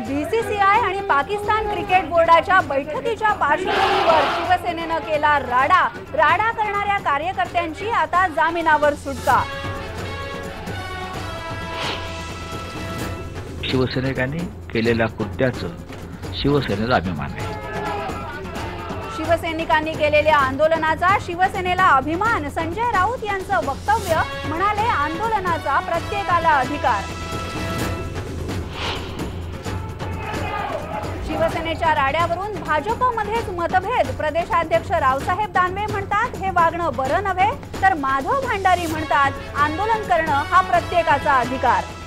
BCCI आणि Pakistan cricket बोर्डाच्या बैठकीच्या पार्श्वभूमीवर शिवसेनेनं केला राडा करणाऱ्या कार्यकर्त्यांची आता जामिनावर सुटका। शिवसैनिकांनी केलेल्या कृत्याचं शिवसेनेला अभिमान आहे। शिवसैनिकांनी केलेल्या आंदोलनाचा शिवसेनेला अभिमान। संजय राऊत यांचं वक्तव्य, म्हणाले आंदोलनाचा प्रत्येकाला अधिकार। शिवसेनेच्या राड्यावरून भाजपमध्येच मतभेद। प्रदेशाध्यक्ष रावसाहेब दानवे म्हणतात हे वागणं बरं नव्हे, तर माधव भांडारी म्हणतात आंदोलन करणं हा प्रत्येकाचा अधिकार।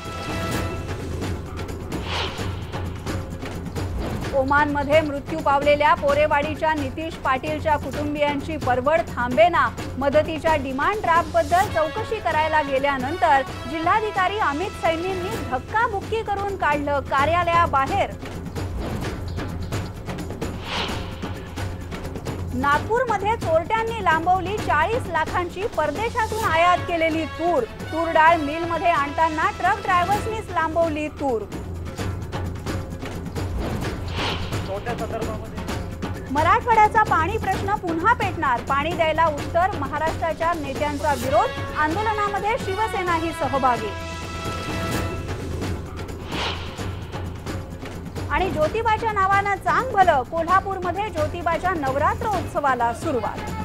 ओमानमध्ये मृत्यू पावलेल्या पोरेवाडीच्या नितीश पाटीलच्या कुटुंबियांची परवड थांबेना। मदतीच्या डिमांड ड्राफ्टबद्दल चौकशी करायला गेल्यानंतर जिल्हाधिकारी अमित सैनींनी धक्काबुक्की करून काढलं कार्यालयाबाहेर। नागपूरमध्ये चोरट्यांनी लांबवली 40 लाखांची परदेशातून आयात केलेली तूर डाळ मिलमध्ये आणताना ट्रक ड्रायव्हर्सनीच लांबवली तूर। मराठवाड्याचा पाणी प्रश्न पुन्हा पेटणार। पाणी द्यायला उत्तर महाराष्ट्राच्या नेत्यांचा विरोध। आंदोलनामध्ये शिवसेनाही सहभागी। आणि ज्योतिबाच्या नावानं चांग भलं। कोल्हापूरमध्ये ज्योतिबाच्या नवरात्र उत्सवाला सुरुवात।